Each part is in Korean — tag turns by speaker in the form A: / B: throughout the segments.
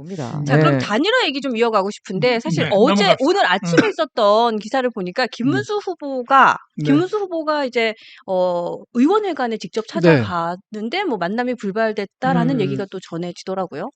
A: 봅니다.
B: 자, 그럼
C: 네.
B: 단일화 얘기 좀 이어가고 싶은데 사실
D: 네,
B: 어제
D: 넘어갑시다.
B: 오늘 아침에 있었던 기사를 보니까 김문수 후보가 이제 의원회관에 직접
C: 네.
B: 찾아갔는데 뭐 만남이 불발됐다라는
C: 음.
B: 얘기가 또 전해지더라고요.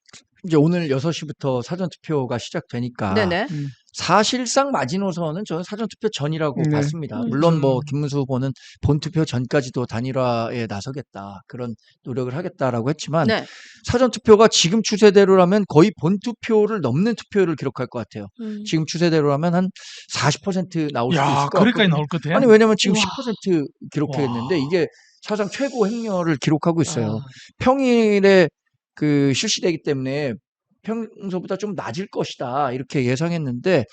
C: 이제 오늘 6시부터 사전투표가 시작되니까
B: 네네.
C: 사실상 마지노선은 저는 사전투표 전이라고
D: 네.
C: 봤습니다. 물론 뭐
D: 음.
C: 김문수 후보는 본투표 전까지도 단일화에 나서겠다, 그런 노력을 하겠다라고 했지만
B: 네.
C: 사전투표가 지금 추세대로라면 거의 본투표를 넘는 투표율을 기록할 것 같아요. 지금 추세대로라면 한 40% 나올 수도 있을
D: 야,
C: 것
D: 그러니까
C: 같거든요.
D: 나올 것 같아.
C: 아니 왜냐면 지금
B: 우와.
C: 10% 기록했는데
D: 와.
C: 이게 사상 최고 행렬을 기록하고 있어요.
A: 아.
C: 평일에 그 실시되기 때문에 평소보다 좀 낮을 것이다 이렇게 예상했는데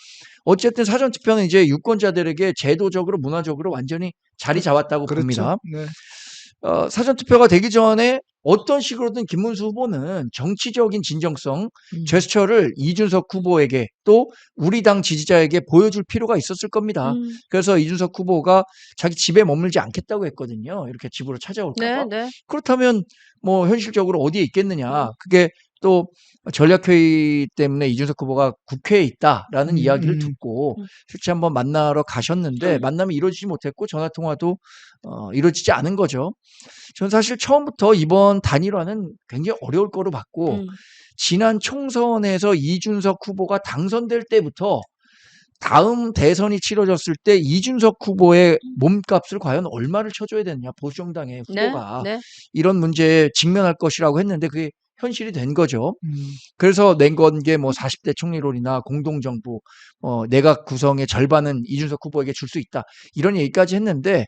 C: 어쨌든 사전투표는 이제 유권자들에게 제도적으로 문화적으로 완전히 자리 잡았다고 봅니다.
D: 네.
C: 사전투표가 되기 전에 어떤 식으로든 김문수 후보는 정치적인 진정성, 제스처를 이준석 후보에게 또 우리 당 지지자에게 보여줄 필요가 있었을 겁니다. 그래서 이준석 후보가 자기 집에 머물지 않겠다고 했거든요. 이렇게 집으로 찾아올까 봐.
B: 네.
C: 그렇다면 뭐 현실적으로 어디에 있겠느냐. 그게 또 전략회의 때문에 이준석 후보가 국회에 있다라는 이야기를 듣고 실제 한번 만나러 가셨는데 만남이 이루어지지 못했고 전화통화도 이루어지지 않은 거죠. 저는 사실 처음부터 이번 단일화는 굉장히 어려울 거로 봤고 지난 총선에서 이준석 후보가 당선될 때부터 다음 대선이 치러졌을 때 이준석 후보의 몸값을 과연 얼마를 쳐줘야 되느냐, 보수정당의 후보가
B: 네.
C: 이런 문제에 직면할 것이라고 했는데 그게 현실이 된 거죠. 그래서 낸 건 게 뭐 40대 총리론이나 공동정부, 내각 구성의 절반은 이준석 후보에게 줄 수 있다 이런 얘기까지 했는데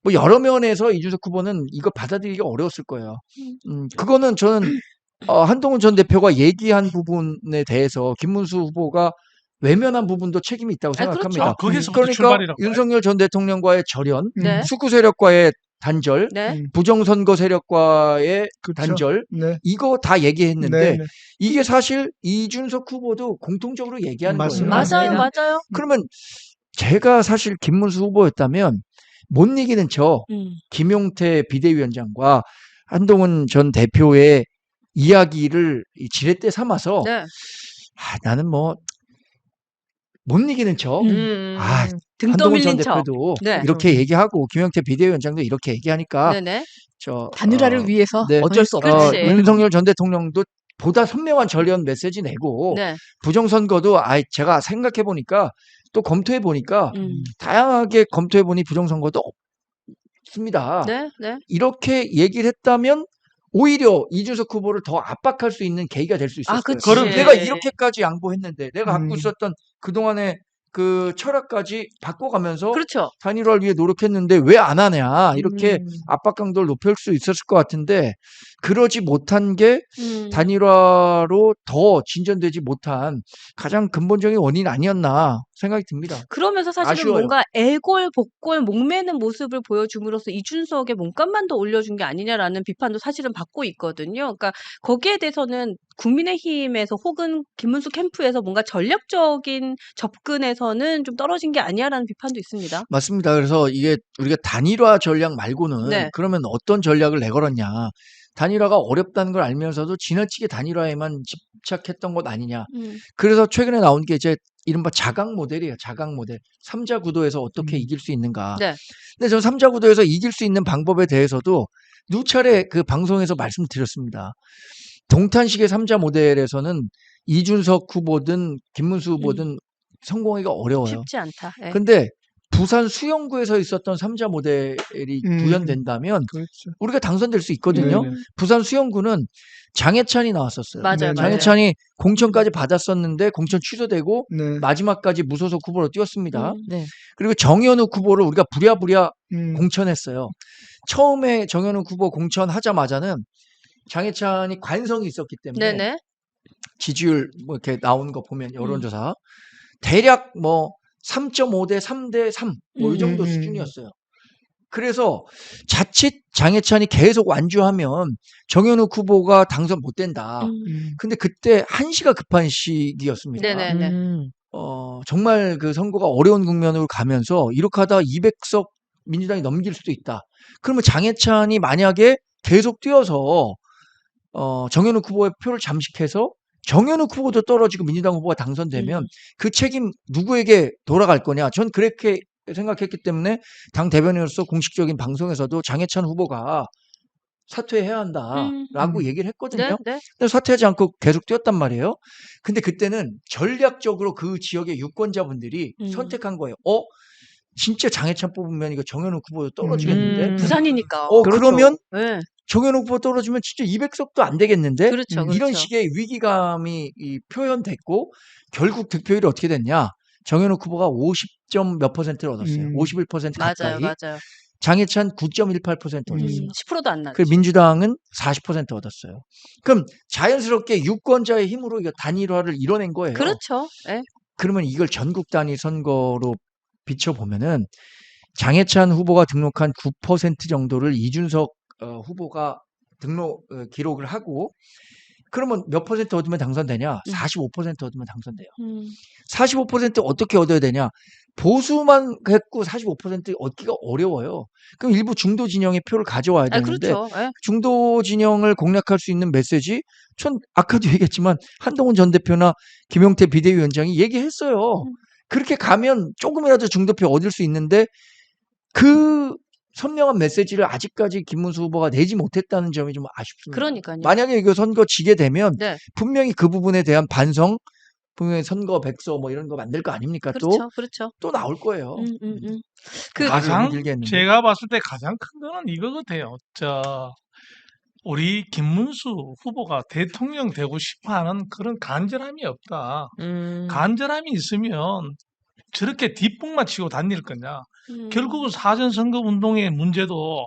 C: 뭐 여러 면에서 이준석 후보는 이거 받아들이기가 어려웠을 거예요. 그거는 저는 한동훈 전 대표가 얘기한 부분에 대해서 김문수 후보가 외면한 부분도 책임이 있다고 생각합니다.
B: 그렇죠.
D: 거기서부터
C: 그러니까
D: 출발이라고.
C: 윤석열 전 대통령과의 절연,
B: 네.
C: 수구 세력과의 단절,
B: 네.
C: 부정선거 세력과의
D: 그렇죠.
C: 단절,
D: 네.
C: 이거 다 얘기했는데
D: 네.
C: 이게 사실 이준석 후보도 공통적으로 얘기하는 거예요.
D: 맞습니다.
B: 맞아요.
C: 그러면 제가 사실 김문수 후보였다면 못 이기는 척 김용태 비대위원장과 한동훈 전 대표의 이야기를 지렛대 삼아서
B: 네.
C: 나는 뭐 못 이기는 척
B: 등
C: 한동훈 전
B: 떠밀린 척.
C: 대표도
B: 네.
C: 이렇게 얘기하고 김용태 비대위원장도 이렇게 얘기하니까
B: 네네.
A: 단일화를 위해서
C: 네,
A: 어쩔 수 없이.
B: 그렇지.
C: 윤석열 전 대통령도 보다 선명한 절연 메시지 내고
B: 네.
C: 부정선거도 제가 생각해 보니까 또 검토해 보니까 다양하게 검토해 보니 부정선거도 없습니다.
B: 네.
C: 이렇게 얘기를 했다면 오히려 이준석 후보를 더 압박할 수 있는 계기가 될 수 있었어요.
B: 그치.
C: 내가 이렇게까지 양보했는데 내가 갖고 있었던 그동안의 그 철학까지 바꿔가면서
B: 그렇죠.
C: 단일화를 위해 노력했는데 왜 안 하냐 이렇게 압박 강도를 높일 수 있었을 것 같은데 그러지 못한 게 단일화로 더 진전되지 못한 가장 근본적인 원인 아니었나 생각이 듭니다.
B: 그러면서 사실은
C: 아쉬워요.
B: 뭔가 애골복골 목매는 모습을 보여줌으로써 이준석의 몸값만 더 올려준 게 아니냐라는 비판도 사실은 받고 있거든요. 그러니까 거기에 대해서는 국민의힘에서 혹은 김문수 캠프에서 뭔가 전략적인 접근에서는 좀 떨어진 게 아니야라는 비판도 있습니다.
C: 맞습니다. 그래서 이게 우리가 단일화 전략 말고는
B: 네.
C: 그러면 어떤 전략을 내걸었냐. 단일화가 어렵다는 걸 알면서도 지나치게 단일화에만 집착했던 것 아니냐. 그래서 최근에 나온 게 이제 이른바 자강 모델이에요. 자강 모델. 3자 구도에서 어떻게 이길 수 있는가.
B: 네.
C: 근데 저는 3자 구도에서 이길 수 있는 방법에 대해서도 누차례 그 방송에서 말씀드렸습니다. 동탄식의 3자 모델에서는 이준석 후보든 김문수 후보든 성공하기가 어려워요.
B: 쉽지 않다. 네.
C: 근데 부산 수영구에서 있었던 3자 모델이 구현된다면
D: 그렇죠.
C: 우리가 당선될 수 있거든요.
D: 네네.
C: 부산 수영구는 장해찬이 나왔었어요.
B: 맞아요.
C: 장해찬이 공천까지 받았었는데 공천 취소되고
D: 네.
C: 마지막까지 무소속 후보로 뛰었습니다.
A: 네.
C: 그리고 정현욱 후보를 우리가 부랴부랴 공천했어요. 처음에 정현욱 후보 공천하자마자는 장해찬이 관성이 있었기 때문에
B: 네네.
C: 지지율 뭐 이렇게 나오는 거 보면 여론조사 대략 뭐 3.5대 3대 3 뭐 이 정도 수준이었어요. 그래서 자칫 장해찬이 계속 완주하면 정현욱 후보가 당선 못 된다. 근데 그때 한시가 급한 시기였습니다.
B: 네네네.
C: 정말 그 선거가 어려운 국면으로 가면서 이렇게 하다 200석 민주당이 넘길 수도 있다. 그러면 장해찬이 만약에 계속 뛰어서 정현욱 후보의 표를 잠식해서 정현욱 후보도 떨어지고 민주당 후보가 당선되면 그 책임 누구에게 돌아갈 거냐. 전 그렇게 생각했기 때문에 당 대변인으로서 공식적인 방송에서도 장해찬 후보가 사퇴해야 한다라고 얘기를 했거든요.
B: 네, 네.
C: 근데 사퇴하지 않고 계속 뛰었단 말이에요. 근데 그때는 전략적으로 그 지역의 유권자분들이 선택한 거예요. 진짜 장해찬 뽑으면 이거 정현욱 후보도 떨어지겠는데.
B: 부산이니까.
C: 그러면
B: 네.
C: 정현욱 후보 떨어지면 진짜 200석도 안 되겠는데.
B: 그렇죠,
C: 이런
B: 그렇죠.
C: 식의 위기감이 표현됐고 결국 득표율이 어떻게 됐냐. 정현욱 후보가 50점 몇 %를 얻었어요. 51% 가까이.
B: 맞아요.
C: 장해찬 9.18% 얻었어요.
B: 10%도 안 나죠.
C: 그 민주당은 40% 얻었어요. 그럼 자연스럽게 유권자의 힘으로 이거 단일화를 이뤄낸 거예요.
B: 그렇죠. 네.
C: 그러면 이걸 전국 단위 선거로 비춰보면은 장해찬 후보가 등록한 9% 정도를 이준석 후보가 등록 기록을 하고 그러면 몇 % 얻으면 당선되냐? 45% 얻으면 당선돼요. 45% 어떻게 얻어야 되냐? 보수만 했고 45% 얻기가 어려워요. 그럼 일부 중도 진영의 표를 가져와야 되는데
B: 그렇죠. 네.
C: 중도 진영을 공략할 수 있는 메시지 전 아까도 얘기했지만 한동훈 전 대표나 김용태 비대위원장이 얘기했어요. 그렇게 가면 조금이라도 중도표 얻을 수 있는데 그 선명한 메시지를 아직까지 김문수 후보가 내지 못했다는 점이 좀 아쉽습니다.
B: 그러니까요.
C: 만약에 이거 선거 지게 되면
B: 네.
C: 분명히 그 부분에 대한 반성, 분명히 선거 백서 뭐 이런 거 만들 거 아닙니까?
B: 그렇죠.
C: 또 나올 거예요.
D: 가장 제가 봤을 때 가장 큰 거는 이거 같아요. 우리 김문수 후보가 대통령 되고 싶어하는 그런 간절함이 없다. 간절함이 있으면 저렇게 뒷북만 치고 다닐 거냐. 결국은 사전선거 운동의 문제도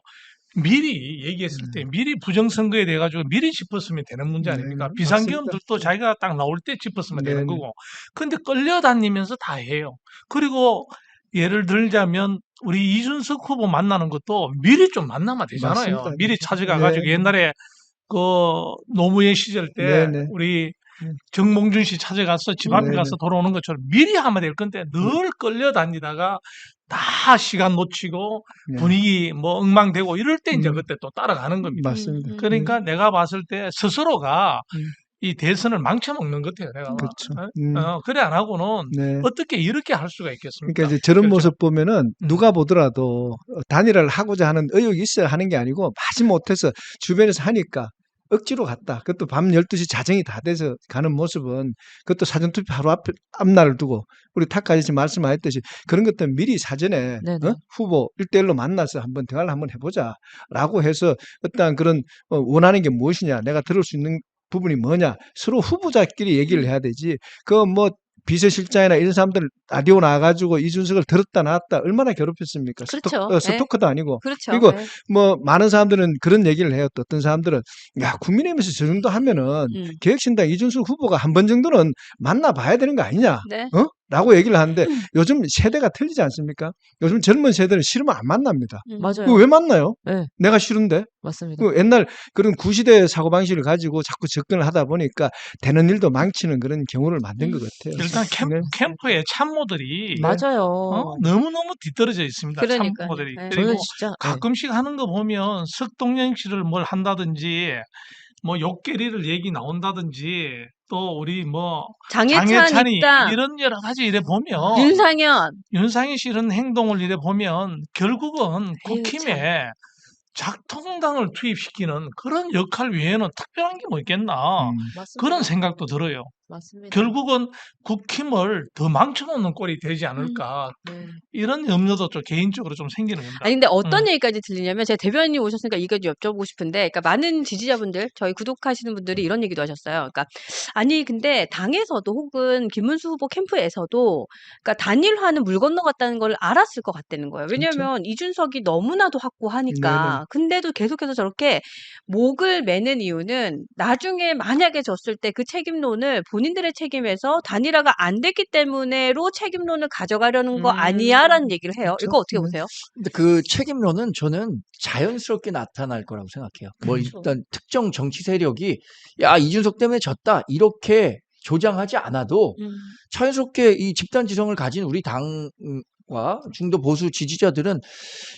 D: 미리 얘기했을 때 미리 부정선거에 대해 가지고 미리 짚었으면 되는 문제 아닙니까? 비상계엄들도 자기가 딱 나올 때 짚었으면 되는 거고. 근데 끌려다니면서 다 해요. 그리고 예를 들자면 우리 이준석 후보 만나는 것도 미리 좀 만나면 되잖아요.
E: 맞습니다.
D: 미리 찾아가 가지고 옛날에 그 노무현 시절 때 우리 정몽준 씨 찾아가서 집 앞에 가서 돌아오는 것처럼 미리 하면 될 건데 늘 끌려다니다가 다 시간 놓치고 분위기 뭐 엉망되고 이럴 때 이제 그때 또 따라가는 겁니다.
E: 맞습니다.
D: 그러니까 내가 봤을 때 스스로가 이 대선을 망쳐먹는 것 같아요. 내가.
E: 그렇죠.
D: 그래 안 하고는 어떻게 이렇게 할 수가 있겠습니까?
E: 그러니까 이제 저런
D: 그렇죠.
E: 모습 보면은 누가 보더라도 단일화를 하고자 하는 의욕이 있어야 하는 게 아니고 마지못해서 주변에서 하니까 억지로 갔다. 그것도 밤 12시 자정이 다 돼서 가는 모습은 그것도 사전투표 하루 앞날을 두고 우리 탁 아저씨 말씀하셨듯이 그런 것들 미리 사전에 후보 1대1로 만나서 한번 대화를 한번 해보자라고 해서 어떤 그런 원하는 게 무엇이냐 내가 들을 수 있는 부분이 뭐냐 서로 후보자끼리 얘기를 해야 되지 그 뭐 비서실장이나 이런 사람들 라디오 나와가지고 이준석을 들었다 놨다 얼마나 괴롭혔습니까?
B: 그렇죠.
E: 스토커도 아니고.
B: 그렇죠.
E: 그리고 뭐 많은 사람들은 그런 얘기를 해요. 또 어떤 사람들은 야 국민의힘에서 저 정도 하면은 개혁신당 이준석 후보가 한 번 정도는 만나봐야 되는 거 아니냐?
B: 네.
E: 라고 얘기를 하는데 요즘 세대가 틀리지 않습니까? 요즘 젊은 세대는 싫으면 안 만납니다.
A: 맞아요.
E: 그거 왜 만나요?
A: 네.
E: 내가 싫은데?
A: 맞습니다.
E: 그 옛날 그런 구시대 사고방식을 가지고 자꾸 접근을 하다 보니까 되는 일도 망치는 그런 경우를 만든 것 같아요.
D: 일단 캠프의 참모들이
A: 맞아요.
D: 너무너무 뒤떨어져 있습니다.
B: 그러니까요.
D: 참모들이.
B: 네.
D: 그리고
A: 저는 진짜
D: 가끔씩 하는 거 보면 석동영 씨를 뭘 한다든지 뭐 욕계리를 얘기 나온다든지 또 우리 뭐
B: 장해찬 있다.
D: 이런 여러 가지 이래 보면 윤상현 씨 이런 행동을 이래 보면 결국은 국힘에 작통당을 투입시키는 그런 역할 외에는 특별한 게 뭐 있겠나 그런 생각도 들어요.
A: 맞습니다.
D: 결국은 국힘을 더 망쳐놓는 꼴이 되지 않을까 이런 염려도 좀 개인적으로 좀 생기는 겁니다.
B: 아니 근데 어떤 얘기까지 들리냐면 제가 대변인이 오셨으니까 이거 여쭤보고 싶은데 그러니까 많은 지지자분들 저희 구독하시는 분들이 이런 얘기도 하셨어요. 그러니까 아니 근데 당에서도 혹은 김문수 후보 캠프에서도 그러니까 단일화는 물 건너갔다는 걸 알았을 것 같다는 거예요. 왜냐하면 이준석이 너무나도 확고하니까. 근데도 계속해서 저렇게 목을 매는 이유는 나중에 만약에 졌을 때 그 책임론을 본인들의 책임에서 단일화가 안 됐기 때문에로 책임론을 가져가려는 거 아니야라는 얘기를 해요. 이거 어떻게 보세요?
C: 근데 그 책임론은 저는 자연스럽게 나타날 거라고 생각해요. 뭐 일단 특정 정치 세력이 야 이준석 때문에 졌다 이렇게 조장하지 않아도 자연스럽게 이 집단 지성을 가진 우리 당과 중도 보수 지지자들은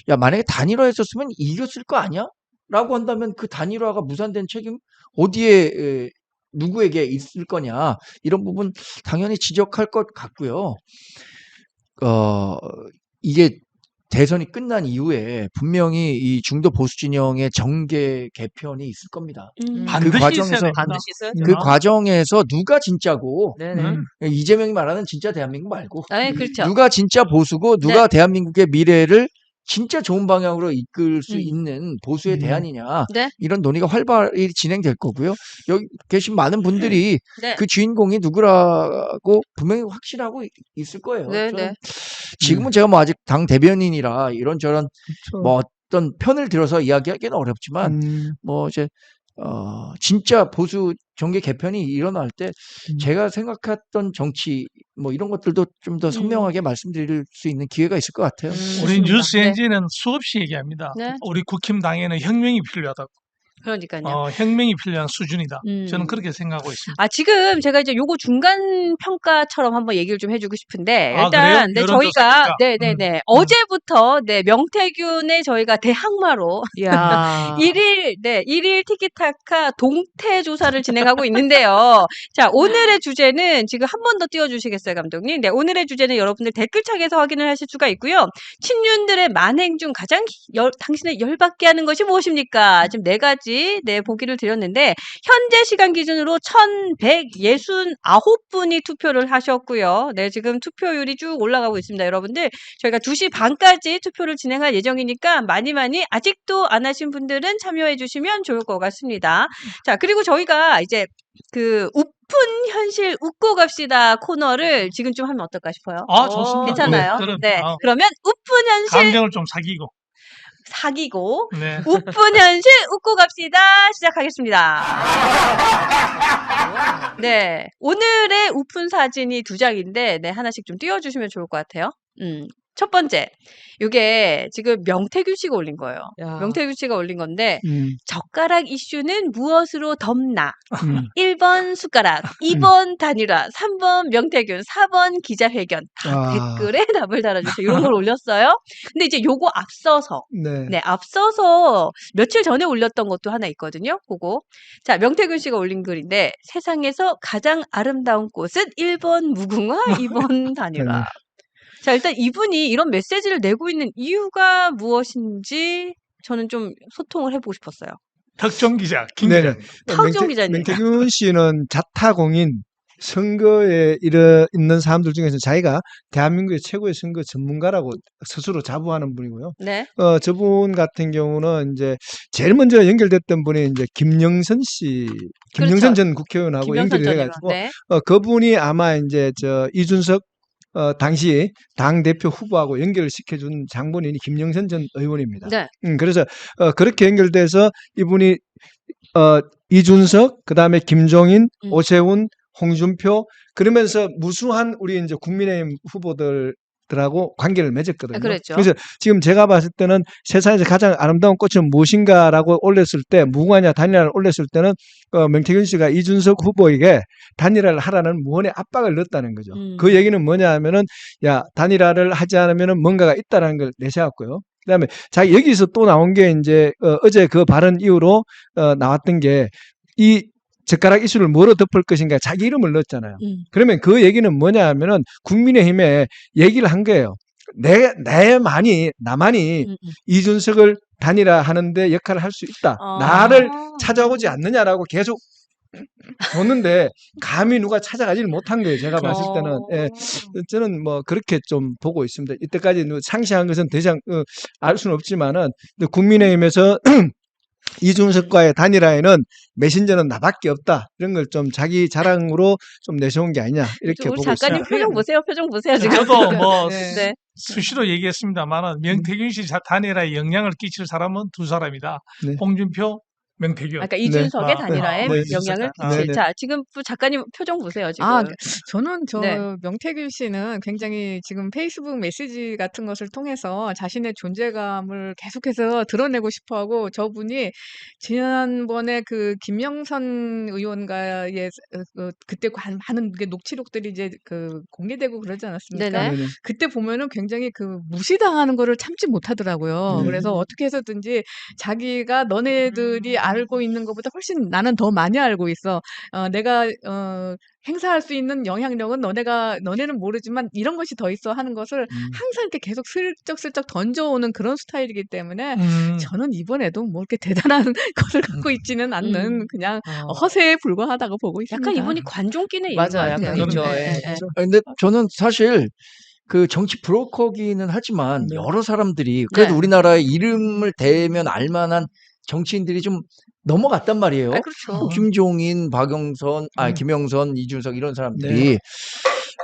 C: 야 만약에 단일화했었으면 이겼을 거 아니야? 라고 한다면 그 단일화가 무산된 책임 어디에 누구에게 있을 거냐 이런 부분 당연히 지적할 것 같고요. 이게 대선이 끝난 이후에 분명히 이 중도 보수 진영의 정계 개편이 있을 겁니다.
D: 반드시
C: 과정에서-
D: 있어야 됩니다.
B: 반드시 있어요.
C: 그 과정에서 누가 진짜고
B: 네네.
C: 이재명이 말하는 진짜 대한민국 말고
B: 네, 그렇죠.
C: 누가 진짜 보수고 누가
B: 네.
C: 대한민국의 미래를 진짜 좋은 방향으로 이끌 수
B: 음.
C: 있는 보수의 대안이냐
B: 네.
C: 이런 논의가 활발히 진행될 거고요. 여기 계신 많은 분들이
B: 네.
C: 그 주인공이 누구라고 분명히 확신하고 있을 거예요.
B: 네,
C: 저는
B: 네.
C: 지금은 제가 뭐 아직 당 대변인이라 이런저런
E: 그렇죠.
C: 뭐 어떤 편을 들어서 이야기하기는 어렵지만 뭐 이제 진짜 보수 정계 개편이 일어날 때 제가 생각했던 정치 뭐 이런 것들도 좀 더 선명하게 말씀드릴 수 있는 기회가 있을 것 같아요.
D: 우리
B: 좋습니다.
D: 뉴스
B: 네.
D: 엔진은 수없이 얘기합니다.
B: 네.
D: 우리 국힘당에는 혁명이 필요하다고.
B: 그러니까요.
D: 혁명이 필요한 수준이다. 저는
B: 음.
D: 그렇게 생각하고 있습니다.
B: 아, 지금 제가 이제 요거 중간 평가처럼 한번 얘기를 좀 해주고 싶은데,
D: 아, 그래요?
B: 일단, 네, 저희가,
D: 여론조사니까.
B: 네네네. 어제부터, 네, 명태균의 저희가 대항마로
A: 야.
B: 일일 티키타카 동태 조사를 진행하고 있는데요. 자, 오늘의 주제는 지금 한 번 더 띄워주시겠어요, 감독님? 네, 오늘의 주제는 여러분들 댓글창에서 확인을 하실 수가 있고요. 친윤들의 만행 중 가장 당신을 열받게 하는 것이 무엇입니까? 지금 4가지, 네, 보기를 드렸는데, 현재 시간 기준으로 1169분이 투표를 하셨고요. 네, 지금 투표율이 쭉 올라가고 있습니다. 여러분들, 저희가 2시 반까지 투표를 진행할 예정이니까 많이 아직도 안 하신 분들은 참여해 주시면 좋을 것 같습니다. 자, 그리고 저희가 이제 그 우픈 현실 웃고 갑시다 코너를 지금 좀 하면 어떨까 싶어요.
D: 아, 좋습니다.
B: 괜찮아요?
D: 그럼,
B: 네. 그러면 우픈 현실
D: 감정을 좀 사귀고.
B: 사귀고
D: 네.
B: 우픈 현실 웃고 갑시다. 시작하겠습니다. 네. 오늘의 우픈 사진이 2장인데, 네, 하나씩 좀 띄워주시면 좋을 것 같아요. 첫 번째. 요게 지금 명태균 씨가 올린 거예요.
A: 야.
B: 명태균 씨가 올린 건데, 젓가락 이슈는 무엇으로 덮나? 1번 숟가락, 2번 단일화, 3번 명태균, 4번 기자회견. 다 댓글에 답을 달아주세요. 이런 걸 올렸어요. 근데 이제 요거 앞서서, 네, 앞서서 며칠 전에 올렸던 것도 하나 있거든요. 그거. 자, 명태균 씨가 올린 글인데, 세상에서 가장 아름다운 꽃은 1번 무궁화, 2번 단일화. 자, 일단 이분이 이런 메시지를 내고 있는 이유가 무엇인지 저는 좀 소통을 해보고 싶었어요.
D: 혁정 기자, 김
E: 네네.
D: 기자.
B: 탁종 기자님.
E: 명태균 씨는 자타공인 선거에 있는 사람들 중에서 자기가 대한민국의 최고의 선거 전문가라고 스스로 자부하는 분이고요.
B: 네.
E: 저분 같은 경우는 이제 제일 먼저 연결됐던 분이 이제 김영선 씨, 김영선
B: 그렇죠.
E: 전 국회의원하고
B: 김영선
E: 연결이
B: 전
E: 돼가지고
B: 의원. 네.
E: 그분이 아마 이제 이준석 당시 당대표 후보하고 연결을 시켜준 장본인이 김영선 전 의원입니다.
B: 네.
E: 그래서 그렇게 연결돼서 이분이 이준석, 그다음에 김종인, 오세훈, 홍준표 그러면서 무수한 우리 이제 국민의힘 후보들하고 관계를 맺었거든요.
B: 그랬죠.
E: 그래서 지금 제가 봤을 때는 세상에서 가장 아름다운 꽃은 무엇인가라고 올렸을 때 무궁화냐 단일화를 올렸을 때는 명태균 씨가 이준석 후보에게 단일화를 하라는 무언의 압박을 넣었다는 거죠. 그 얘기는 뭐냐 하면은 야 단일화를 하지 않으면은 뭔가가 있다라는 걸 내세웠고요. 그다음에 자기 여기서 또 나온 게 이제 어제 그 발언 이후로 나왔던 게 이 젓가락 이슈를 뭐로 덮을 것인가 자기 이름을 넣었잖아요. 그러면 그 얘기는 뭐냐 하면은 국민의힘에 얘기를 한 거예요. 나만이 이준석을 단일화하는데 역할을 할 수 있다. 나를 찾아오지 않느냐라고 계속 줬는데 감히 누가 찾아가지를 못한 거예요. 제가 봤을 때는. 예, 저는 뭐 그렇게 좀 보고 있습니다. 이때까지 상세한 것은 더 이상 알 수는 없지만은 국민의힘에서 이준석과의 단일화에는 메신저는 나밖에 없다. 이런 걸 좀 자기 자랑으로 좀 내세운 게 아니냐 이렇게
B: 우리
E: 보고
B: 작가님
E: 있습니다.
B: 표정 보세요. 표정 보세요. 지금.
D: 저도 뭐
B: 네.
D: 수시로 얘기했습니다만 명태균 씨 단일화에 영향을 끼칠 사람은 2사람이다.
E: 네.
D: 홍준표, 명태균.
B: 아까 이준석의 단일화에
E: 네.
B: 영향을
D: 아,
B: 끼칠.
E: 네.
B: 자, 지금 작가님 표정 보세요. 지금.
A: 저는
B: 네.
A: 명태균 씨는 굉장히 지금 페이스북 메시지 같은 것을 통해서 자신의 존재감을 계속해서 드러내고 싶어 하고 저분이 지난번에 그 김영선 의원과의 그때 많은 녹취록들이 이제 공개되고 그러지 않았습니까?
B: 네네.
E: 네네.
A: 그때 보면은 굉장히 무시당하는 거를 참지 못하더라고요.
E: 네.
A: 그래서 어떻게 해서든지 자기가 너네들이 알고 있는 것보다 훨씬 나는 더 많이 알고 있어. 내가 행사할 수 있는 영향력은 너네는 모르지만 이런 것이 더 있어 하는 것을 항상 이렇게 계속 슬쩍슬쩍 던져오는 그런 스타일이기 때문에 저는 이번에도 뭐 이렇게 대단한 것을 갖고 있지는 않는 그냥 허세에 불과하다고 보고 있습니다.
B: 약간 이분이 관종기는 있는 것
F: 맞아요.
B: 같아요.
F: 약간 있죠.
B: 네.
F: 예.
B: 네.
C: 근데 저는 사실 그 정치 브로커기는 하지만
E: 네.
C: 여러 사람들이 그래도
B: 네.
C: 우리나라의 이름을 대면 알만한 정치인들이 좀 넘어갔단 말이에요.
B: 그렇죠.
C: 뭐 김종인, 박영선,
E: 네.
C: 김영선, 이준석 이런 사람들이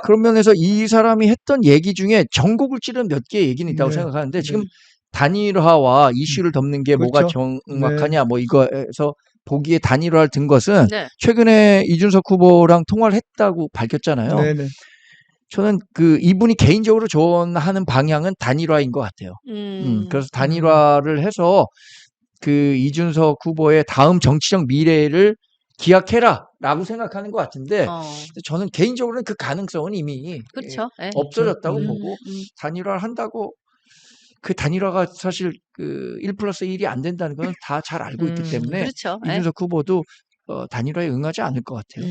C: 그런 면에서 이 사람이 했던 얘기 중에 전곡을 찌른 몇 개의 얘기는 있다고
E: 네.
C: 생각하는데 지금 단일화와 이슈를 덮는 게 뭐가
E: 그렇죠.
C: 정확하냐 뭐 이거에서 보기에 단일화를 든 것은
B: 네.
C: 최근에 이준석 후보랑 통화를 했다고 밝혔잖아요.
E: 네네.
C: 저는 이분이 개인적으로 조언하는 방향은 단일화인 것 같아요. 그래서 단일화를 해서 이준석 후보의 다음 정치적 미래를 기약해라라고 생각하는 것 같은데 저는 개인적으로는 그 가능성은 이미
B: 그렇죠. 예.
C: 없어졌다고 보고 단일화를 한다고 그 단일화가 사실 1+1이 안 된다는 건 다 잘 알고 있기 때문에
B: 그렇죠. 예.
C: 이준석 후보도 단일화에 응하지 않을 것 같아요.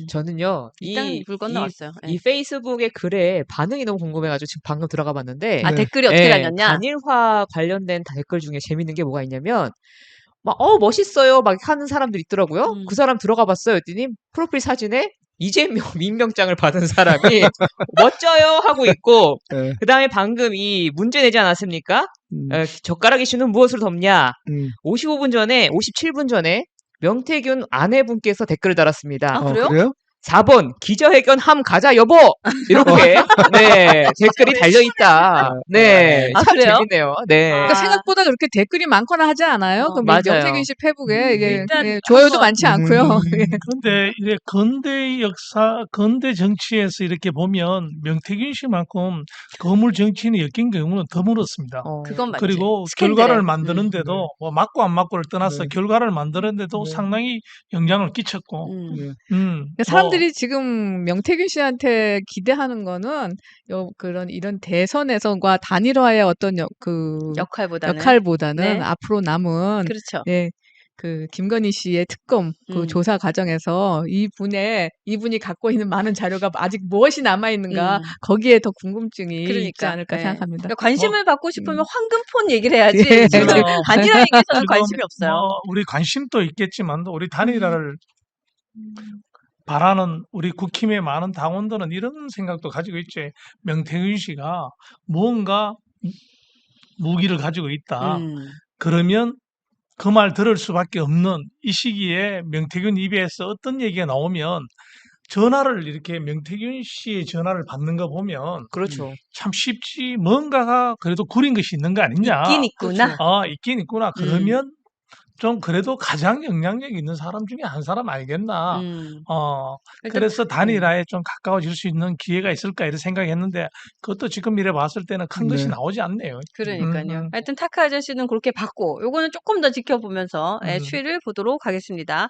F: 저는요,
B: 일단 물 건너왔어요. 예.
F: 이 페이스북의 글에 반응이 너무 궁금해가지고 지금 방금 들어가 봤는데,
B: 아,
E: 네.
B: 댓글이 어떻게
F: 예,
B: 달렸냐?
F: 단일화 관련된 댓글 중에 재밌는 게 뭐가 있냐면, 막, 멋있어요. 막 하는 사람들 있더라고요. 그 사람 들어가 봤어요. 했더니, 프로필 사진에 이재명 민명장을 받은 사람이 멋져요 하고 있고,
E: 네.
F: 그 다음에 방금 이 문제 내지 않았습니까? 젓가락 이슈는 무엇으로 덮냐? 57분 전에 명태균 아내분께서 댓글을 달았습니다.
B: 아, 그래요?
E: 그래요?
F: 4번 기자회견 함 가자 여보 이렇게 네 댓글이 달려 있다. 네,
B: 아,
F: 참
B: 그래요?
F: 재밌네요. 네.
A: 그러니까 생각보다 그렇게 댓글이 많거나 하지 않아요. 그
F: 맞아요.
A: 명태균 씨 페북에 이게
B: 일단
A: 좋아요도
B: 한번
A: 많지 않고요.
D: 근데 이래 근대 역사, 근대 정치에서 이렇게 보면 명태균 씨만큼 거물 정치인이 엮인 경우는 드물었습니다.
B: 그건 맞지.
D: 그리고
B: 스캔들에.
D: 결과를 만드는데도 뭐 맞고 안 맞고를 떠나서
E: 네.
D: 결과를 만드는데도
E: 네.
D: 상당히 영향을 끼쳤고,
E: 네.
A: 그러니까 사람들이 지금 명태균 씨한테 기대하는 거는 이런 대선에서과 단일화의 어떤 역할보다는
B: 네.
A: 앞으로 남은
B: 그렇죠.
A: 김건희 씨의 특검 조사 과정에서 이분이 갖고 있는 많은 자료가 아직 무엇이 남아 있는가 거기에 더 궁금증이 있지 않을까
B: 예.
A: 생각합니다.
B: 그러니까 관심을 받고 싶으면 황금폰 얘기를 해야지.
A: 예.
B: 지금 단일화 얘기에서는 관심이 없어요.
D: 뭐 우리 관심도 있겠지만 우리 단일화를 바라는 우리 국힘의 많은 당원들은 이런 생각도 가지고 있지. 명태균 씨가 무언가 무기를 가지고 있다. 그러면 그 말 들을 수밖에 없는 이 시기에 명태균 입에서 어떤 얘기가 나오면 전화를 이렇게 명태균 씨의 전화를 받는 거 보면
F: 그렇죠.
D: 참 쉽지 뭔가가 그래도 구린 것이 있는 거 아니냐.
B: 있긴 있구나.
D: 있긴 있구나. 그러면 좀 그래도 가장 영향력 있는 사람 중에 한 사람 알겠나. 그래서 단일화에 좀 가까워질 수 있는 기회가 있을까 이런 생각했는데 그것도 지금 이래 봤을 때는 큰 것이
E: 네.
D: 나오지 않네요.
B: 그러니까요. 하여튼 타카 아저씨는 그렇게 받고 요거는 조금 더 지켜보면서 추이를 보도록 하겠습니다.